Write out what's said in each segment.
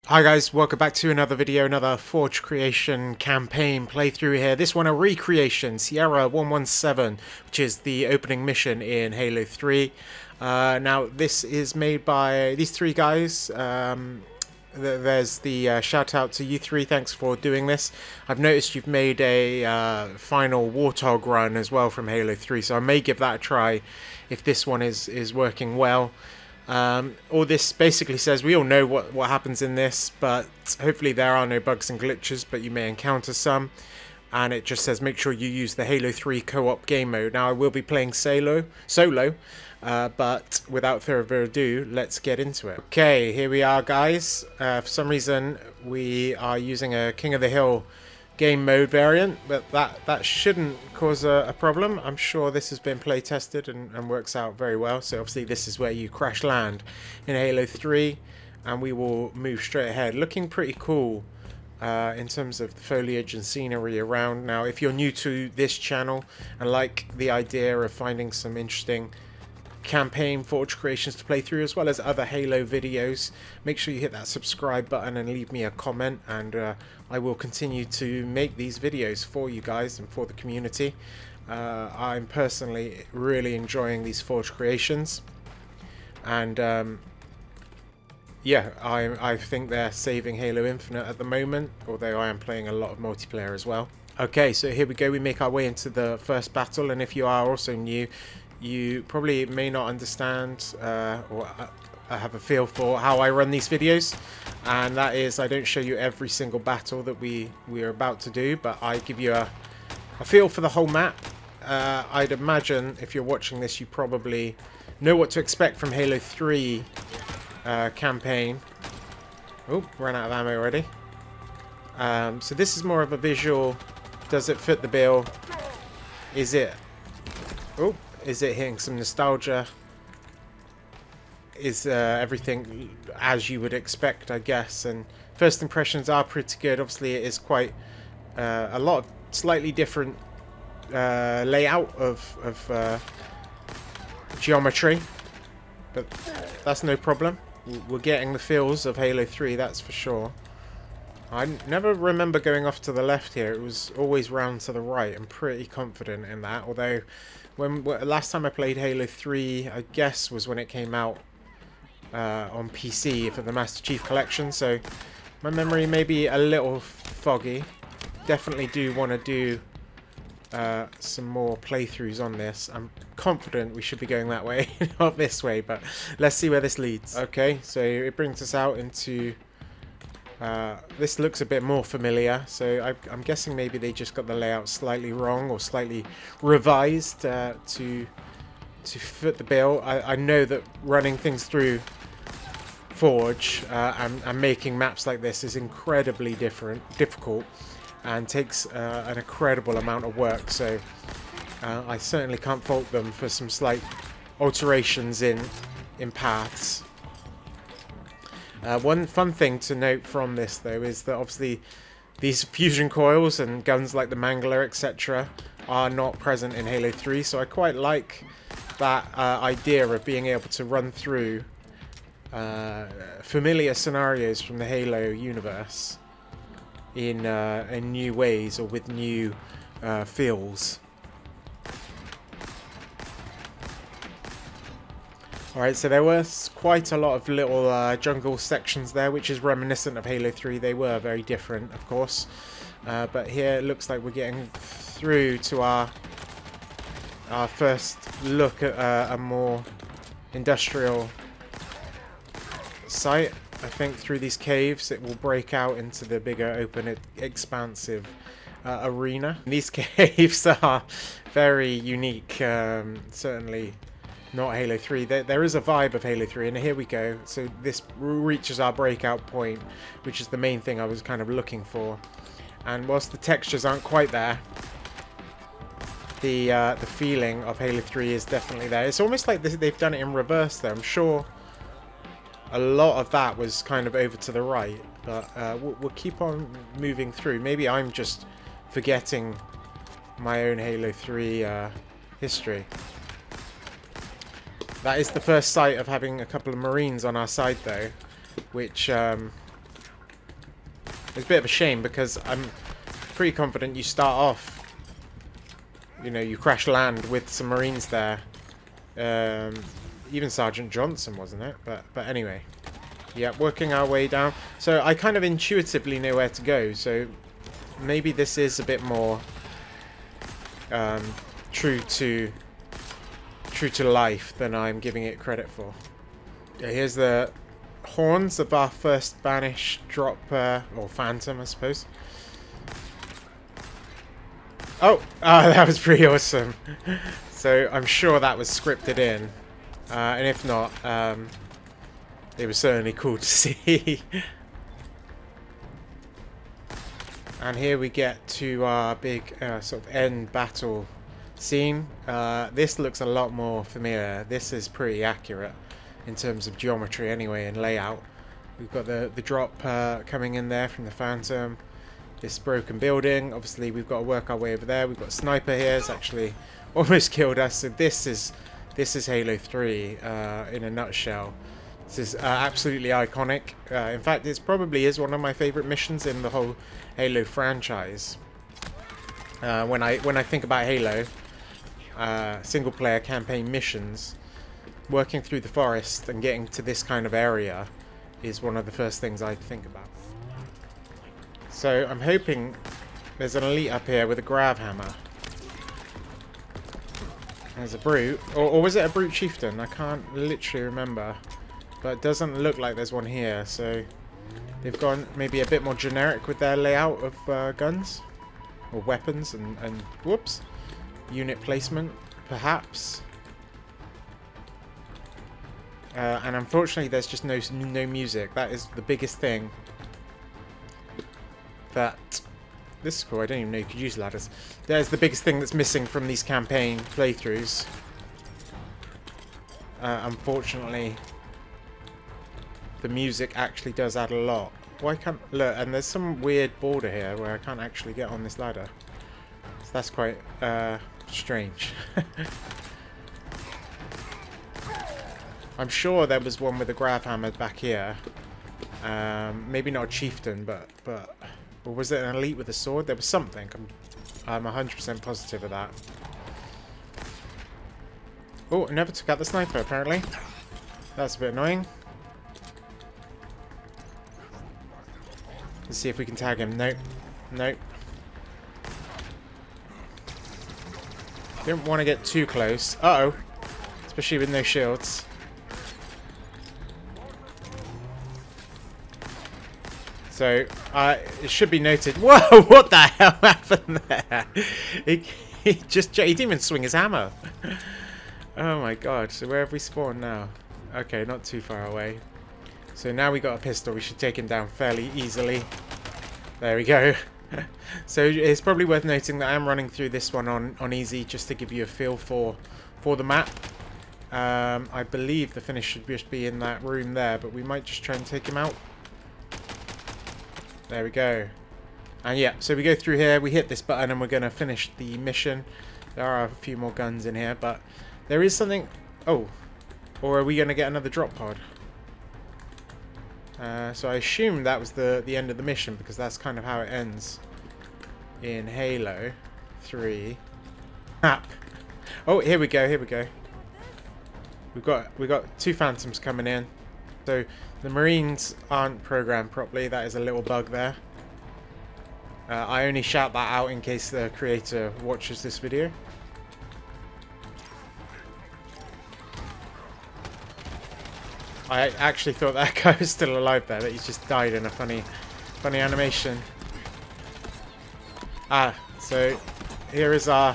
Hi guys, welcome back to another video, another Forge Creation campaign playthrough here. This one a recreation, Sierra 117, which is the opening mission in Halo 3. Now this is made by these three guys. There's the shout out to you three, thanks for doing this. I've noticed you've made a final Warthog run as well from Halo 3, so I may give that a try if this one is working well. All this basically says we all know what happens in this, but hopefully there are no bugs and glitches, but you may encounter some. And it just says make sure you use the Halo 3 co-op game mode. Now I will be playing solo, but without further ado, let's get into it. Okay, here we are guys. For some reason we are using a King of the Hill game mode variant, but that shouldn't cause a problem. I'm sure this has been play tested and works out very well. So obviously this is where you crash land in Halo 3, and we will move straight ahead. Looking pretty cool in terms of the foliage and scenery around. Now if you're new to this channel and like the idea of finding some interesting campaign Forge creations to play through as well as other Halo videos, make sure you hit that subscribe button and leave me a comment, and I will continue to make these videos for you guys and for the community. I'm personally really enjoying these Forge creations, and yeah, I think they're saving Halo Infinite at the moment, although I am playing a lot of multiplayer as well. Okay, so here we go, we make our way into the first battle, and if you are also new, you probably may not understand or have a feel for how I run these videos, and that is I don't show you every single battle that we are about to do, but I give you a feel for the whole map. I'd imagine if you're watching this you probably know what to expect from Halo 3 campaign. Oh, ran out of ammo already. So this is more of a visual. Does it fit the bill? Is it... oh, is it hitting some nostalgia? Is everything as you would expect, I guess? And first impressions are pretty good. Obviously it is quite a lot of slightly different layout of geometry, but that's no problem. We're getting the feels of Halo 3, that's for sure. I never remember going off to the left here. It was always round to the right. I'm pretty confident in that, although last time I played Halo 3, I guess, was when it came out on PC for the Master Chief Collection, so my memory may be a little foggy. Definitely do want to do some more playthroughs on this. I'm confident we should be going that way, not this way, but let's see where this leads. Okay, so it brings us out into... this looks a bit more familiar, so I'm guessing maybe they just got the layout slightly wrong or slightly revised to fit the bill. I know that running things through Forge and making maps like this is incredibly difficult and takes an incredible amount of work, so I certainly can't fault them for some slight alterations in paths. One fun thing to note from this, though, is that obviously these fusion coils and guns like the Mangler, etc., are not present in Halo 3, so I quite like that idea of being able to run through familiar scenarios from the Halo universe in new ways or with new feels. Alright, so there was quite a lot of little jungle sections there, which is reminiscent of Halo 3. They were very different, of course. But here it looks like we're getting through to our first look at a more industrial site. I think through these caves it will break out into the bigger, open, expansive arena. These caves are very unique, certainly not Halo 3. There is a vibe of Halo 3, and here we go. So this reaches our breakout point, which is the main thing I was kind of looking for. And whilst the textures aren't quite there, the feeling of Halo 3 is definitely there. It's almost like they've done it in reverse though. I'm sure a lot of that was kind of over to the right, but we'll keep on moving through. Maybe I'm just forgetting my own Halo 3 history. That is the first sight of having a couple of Marines on our side, though, which It's a bit of a shame because I'm pretty confident you start off, you know, you crash land with some Marines there. Even Sergeant Johnson, wasn't it? But anyway. Yeah, working our way down. So I kind of intuitively know where to go, so maybe this is a bit more true to life than I'm giving it credit for. Yeah, here's the horns of our first Banished drop, or Phantom, I suppose. Oh, that was pretty awesome. So I'm sure that was scripted in, and if not, it was certainly cool to see. And here we get to our big sort of end battle scene. This looks a lot more familiar. This is pretty accurate in terms of geometry anyway and layout. We've got the drop coming in there from the Phantom. This broken building. Obviously we've got to work our way over there. We've got a sniper here. It's actually almost killed us. So this is Halo 3 in a nutshell. This is absolutely iconic. In fact, it probably is one of my favorite missions in the whole Halo franchise. When I think about Halo, single-player campaign missions, working through the forest and getting to this kind of area is one of the first things I think about. So I'm hoping there's an elite up here with a grav hammer. There's a brute, or was it a brute chieftain? I can't literally remember. But it doesn't look like there's one here, so they've gone maybe a bit more generic with their layout of guns or weapons and whoops, unit placement perhaps. And unfortunately, there's just no music. That is the biggest thing. That this is cool. I don't even know you could use ladders. There's the biggest thing that's missing from these campaign playthroughs. Unfortunately. The music actually does add a lot. Why can't... Look, and there's some weird border here where I can't actually get on this ladder. So that's quite strange. I'm sure there was one with a grav hammer back here. Maybe not a chieftain, but or was it an elite with a sword? There was something. I'm 100% positive of that. Oh, I never took out the sniper apparently. That's a bit annoying. Let's see if we can tag him. Nope. Nope. Don't want to get too close. Uh-oh. Especially with no shields. So, it should be noted. Whoa! What the hell happened there? He didn't even swing his hammer. Oh my god. So where have we spawned now? Okay, not too far away. So now we got a pistol. We should take him down fairly easily. There we go. So it's probably worth noting that I'm running through this one on easy just to give you a feel for the map. I believe the finish should just be in that room there, but we might just try and take him out. There we go. And yeah, so we go through here, we hit this button and we're going to finish the mission. There are a few more guns in here, but there is something... Oh, or are we going to get another drop pod? So I assume that was the end of the mission because that's kind of how it ends in Halo 3. Oh, here we go, here we go. We've got two Phantoms coming in. So the Marines aren't programmed properly. That is a little bug there. I only shout that out in case the creator watches this video. I actually thought that guy was still alive there, that he's just died in a funny animation. So here is our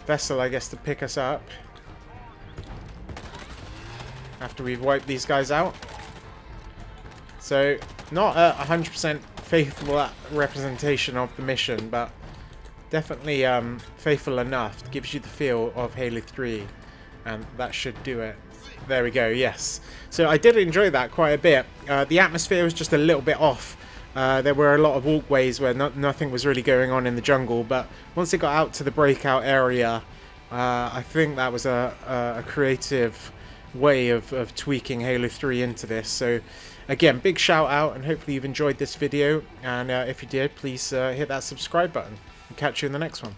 vessel, I guess, to pick us up. After we've wiped these guys out. So, not a 100% faithful representation of the mission, but definitely faithful enough. It gives you the feel of Halo 3, and that should do it. There we go, yes. So I did enjoy that quite a bit. The atmosphere was just a little bit off. There were a lot of walkways where nothing was really going on in the jungle, but once it got out to the breakout area, I think that was a creative way of tweaking Halo 3 into this. So Again, big shout out, and hopefully you've enjoyed this video, and if you did, please hit that subscribe button, and catch you in the next one.